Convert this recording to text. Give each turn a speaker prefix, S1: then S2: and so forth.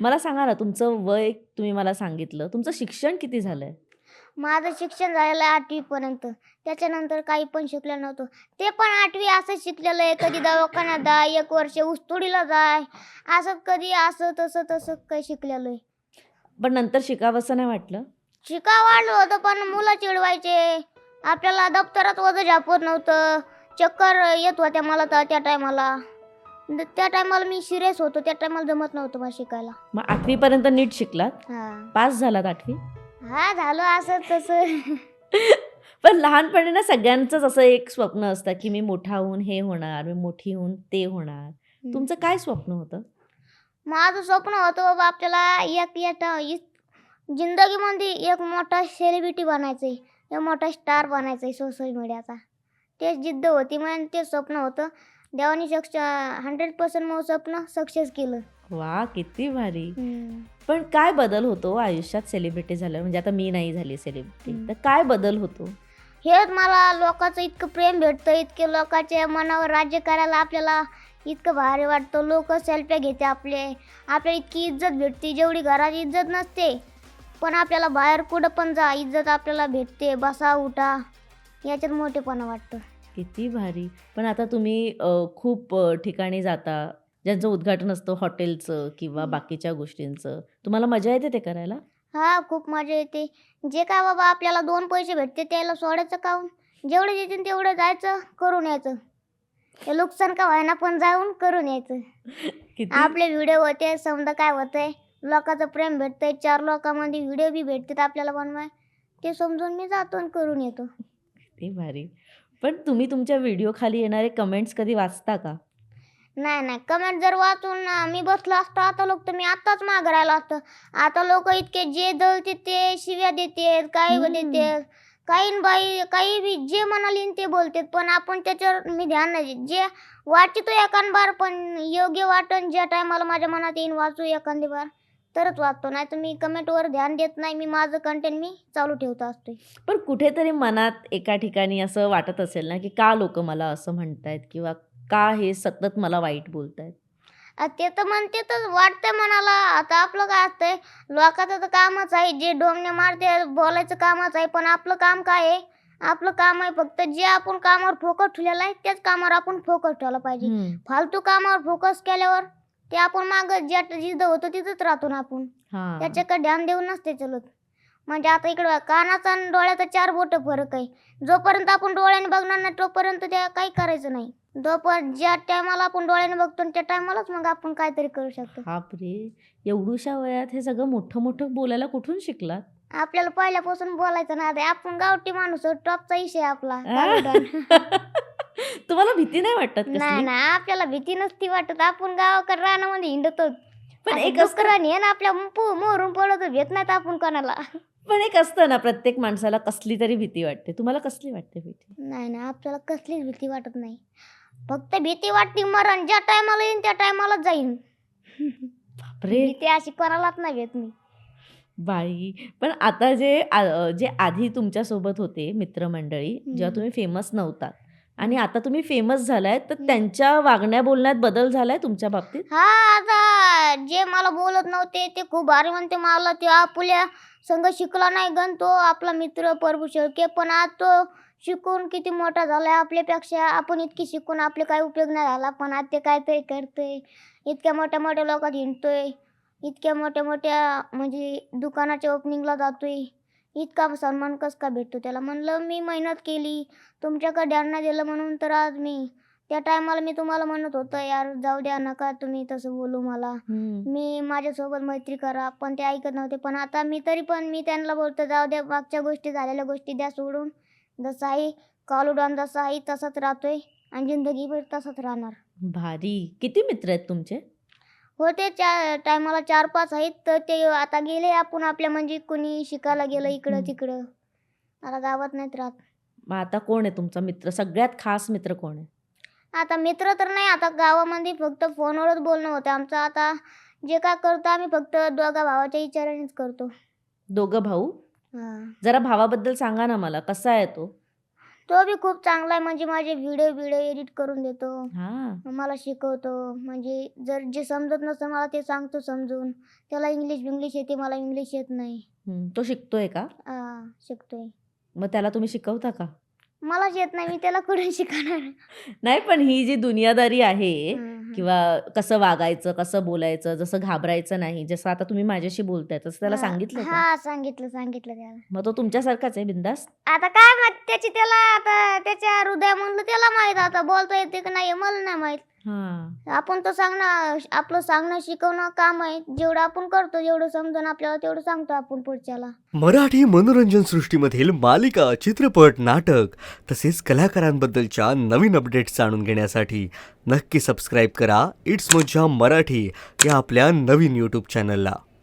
S1: मला सांगा ना, तुमचं वय तुम्ही मला सांगितलं. तुमचं शिक्षण किती झालंय?
S2: माझं शिक्षण झालेलं आहे 8वी पर्यंत. त्याच्यानंतर काही पण शिकलेलो नव्हतो. ते पण 8वी असंच शिकलेलं आहे. कधी दवाखान्यात जाय, 1 वर्ष ऊसतोडीला जाय, असं कधी असं तसं तसं काही शिकलेलो आहे.
S1: पण नंतर शिकावसं नाही वाटलं?
S2: शिकावं वाटलं होतं पण मुलं चिडवायचे. आपल्याला दप्तरात वजन झापत नव्हतं. चक्कर येत होत्या मला तर त्या टायमाला. त्या टायमाला मी सिरियस होतो. त्या टायमाला जमत नव्हतं मला शिकायला.
S1: मग 8वी पर्यंत नीट शिकलात?
S2: हां.
S1: पास झालात 8वी?
S2: हां, झालं असं तसं.
S1: पण लहानपणी ना सगळ्यांचंच असं एक स्वप्न असतं, की मी मोठा होऊन हे होणार, मी मोठी होऊन ते होणार. तुमचं काय स्वप्न होतं?
S2: माझं स्वप्न होतं बाबा आपल्याला जिंदगीमध्ये एक मोठा सेलिब्रिटी बनायचं आहे. एक मोठा स्टार बनायचं आहे सोशल मीडियाचा. तेच जिद्द होती म्हणून ते स्वप्न होतं. देवाने 100% माझं स्वप्न सक्सेस केलं.
S1: वाह! किती भारी. पण काय बदल होतो आयुष्यात सेलिब्रिटी झाल्यावर? म्हणजे आता मी नाही झाली सेलिब्रिटी, तर काय बदल होतो?
S2: हेच मला लोकांचं इतकं प्रेम भेटतं, इतके लोकांच्या मनावर राज्य करायला आपल्याला इतकं भारी वाटतं. लोकं सेल्फ्या घेते आपल्याला इतकी इज्जत भेटते, जेवढी घरात इज्जत नसते. पण आपल्याला बाहेर कुठं पण जा, इज्जत आपल्याला भेटते. बसा, उठा, याच्यात मोठेपणा वाटतं.
S1: किती भारी. पण आता तुम्ही खूप ठिकाणी जाता, ज्यांचं उद्घाटन असतं हॉटेलचं किंवा बाकीच्या गोष्टींचं. तुम्हाला मजा येते ते करायला?
S2: हां, खूप मजा येते. जे काय बाबा आपल्याला 2 पैसे भेटते त्याला सोडायचं काहून? जेवढे देतील तेवढं जायचं, करून यायचं. ते नुकसान का होईना पण जाऊन करून यायचं.
S1: किती
S2: आपले व्हिडिओ होते, समजा काय होतंय, लोकांचं प्रेम भेटतंय, 4 लोकांमध्ये व्हिडिओ बी भेटतात आपल्याला बनवाय. ते समजून मी जातो आणि करून येतो.
S1: किती भारी. पण तुम्ही तुमच्या व्हिडिओखाली येणारे कमेंट्स कधी वाचता का?
S2: नाही. कमेंट जर वाचून मी बसलो असतो आता लोक तर मी आत्ताच मागं राहिलो असतो. आता लोकं इतके जे जळते ते शिव्या देतात, काही देतात. काही न बाई काही बी जे म्हणाले न ते बोलतात. पण आपण त्याच्यावर मी ध्यान नाही देत. जे वाचितो एखाद बार पण योग्य वाटन ज्या टायमाला माझ्या मनात येईन वाचू एखादी बार तरच वाचतो. नाहीतर मी कमेंटवर ध्यान देत नाही. मी माझं कंटेंट मी चालू ठेवत असते.
S1: पण कुठेतरी मनात एका ठिकाणी असं वाटत असेल ना, की का लोकं मला असं म्हणतायत किंवा का हे सतत मला वाईट बोलतायत?
S2: ते तर म्हणतातच वाटतंय मनाला. आता आपलं काय असतंय, लोकांचं तर कामच आहे, जे डोमणे मारते बोलायचं कामच आहे. पण आपलं काम काय आहे? आपलं काम आहे फक्त जे आपण कामावर फोकस ठेवलेला आहे, त्याच कामावर आपण फोकस ठेवला पाहिजे.
S1: हं.
S2: फालतू कामावर फोकस केल्यावर ते आपण मागं जिथं होतो तिथंच राहतो ना आपण.
S1: हां.
S2: त्याच्याकडे ध्यान देऊन नसते चलत. म्हणजे आता इकडं कानाचा आणि डोळ्याचा 4 बोटं फरक आहे. जोपर्यंत आपण डोळ्याने बघणार नाही तोपर्यंत ते काही करायचं नाही. ज्या टायमाला आपण डोळ्याने बघतो त्या टायमालाच मग आपण काहीतरी करू शकतो.
S1: बापरे! एवढुशा वयात हे सगळं मोठं-मोठं बोलायला कुठून शिकलात?
S2: आपल्याला पहिल्यापासून बोलायचं नाद आहे. आपण गावठी माणूस आहोत. टॉपचा विषय आपला
S1: आ?
S2: कालूदान.
S1: तुम्हाला भीती नाही वाटत
S2: नाही,
S1: कसली?
S2: नाही. आपल्याला भीती नसती वाटत. आपण गावाकडे रानामध्ये हिंडतो.
S1: पण
S2: असे
S1: एक असतं
S2: डुकरं नेन आपल्या मोहरून पळत भेट नाहीत आपण कोणाला.
S1: पण एक असतं ना, प्रत्येक माणसाला कसली तरी भीती वाटते. तुम्हाला कसली वाटते भीती?
S2: नाही. आपल्याला कसलीच भीती वाटत नाही. फक्त भीती वाटते मरण. ज्या टायमाला येईन त्या टायमालाच जाईन.
S1: बापरे!
S2: भीती अशी कोणालाच नाही भेट मी.
S1: बाई! पण आता जे आधी तुमच्यासोबत होते मित्रमंडळी, जेव्हा तुम्ही फेमस नव्हतात आणि आता तुम्ही फेमस झालाय, तर त्यांच्या वागण्या बोलण्यात बदल झालाय तुमच्या बाबतीत?
S2: आता जे मला बोलत नव्हते ते खूप भारी म्हणते मला ते आपुल्या संग शिकला नाही गण तो आपला मित्र प्रभू शेळके पण आज तो शिकून किती मोठा झालाय आपल्यापेक्षा आपण इतकी शिकून आपले काही उपयोग नाही झाला पण आज ते काहीतरी करतोय इतक्या मोठ्या मोठ्या लोकात हिंडतोय इतक्या मोठ्या मोठ्या म्हणजे दुकानाच्या ओपनिंगला जातोय इतका सन्मान कस का भेटतो त्याला म्हणलं मी मेहनत केली तुमच्याकडे ध्यान नाही दिलं म्हणून तर आज मी त्या टायमाला मी तुम्हाला म्हणत होतं यार जाऊ द्या नका तुम्ही तसं बोलू मला मी माझ्यासोबत मैत्री करा पण ते ऐकत नव्हते पण आता मी त्यांना बोलतो जाऊ द्या मागच्या गोष्टी झालेल्या गोष्टी द्या सोडून जसं आहे कालूडान जसा आहे तसाच राहतोय आणि जिंदगीभर तसाच राहणार
S1: भारी. किती मित्र आहेत तुमचे?
S2: होते त्या टायमाला 4-5 आहेत तर ते आता गेले आपण आपल्या म्हणजे कुणी शिकायला गेलं इकडं तिकडं आता गावात नाहीत राहत
S1: मग आता कोण आहे तुमचा मित्र? सगळ्यात खास मित्र कोण आहे?
S2: आता मित्र तर नाही आता गावामध्ये फक्त फोनवरच बोलणं होतं आमचं आता जे काय करतो आम्ही फक्त दोघा भावाच्या विचारानेच करतो
S1: दोघं भाऊ?
S2: हां
S1: जरा भावाबद्दल सांगा ना मला, कसा आहे तो?
S2: तो बी खूप चांगला आहे, म्हणजे माझे व्हिडिओ एडिट करून देतो.
S1: हां.
S2: मला शिकवतो, म्हणजे जर जे समजत नसतं मला ते सांगतो समजून. त्याला इंग्लिश येते, मला इंग्लिश येत नाही.
S1: तो शिकतोय का?
S2: शिकतोय.
S1: मग त्याला तुम्ही शिकवता का?
S2: मलाच येत नाही, मी त्याला कुठून शिकवणार?
S1: नाही, पण ही जी दुनियादारी आहे
S2: हं.
S1: किंवा कसं वागायचं, कसं बोलायचं, जसं घाबरायचं नाही, जसं आता तुम्ही माझ्याशी बोलताय तसं त्याला सांगितलंय का?
S2: सांगितलं त्याला.
S1: मग तो तुमच्यासारखाच आहे बिनधास्त?
S2: आता काय माहित त्याला आता त्याच्या हृदयामधलं त्याला माहित, आता बोलता येते की नाही मला नाही माहित.
S1: हां.
S2: आपण तर आपलं सांगणं शिकवणं काम आहे. जेवढं आपण करतो, जेवढं समजून आपल्याला तेवढं सांगतो आपण पुढच्याला.
S3: मराठी मनोरंजन सृष्टीमधील मालिका, चित्रपट, नाटक तसेच कलाकारांबद्दलच्या नवीन अपडेट्स जाणून घेण्यासाठी नक्की सबस्क्राईब करा इट्स मज्जा मराठी या आपल्या नवीन यूट्यूब चॅनलला.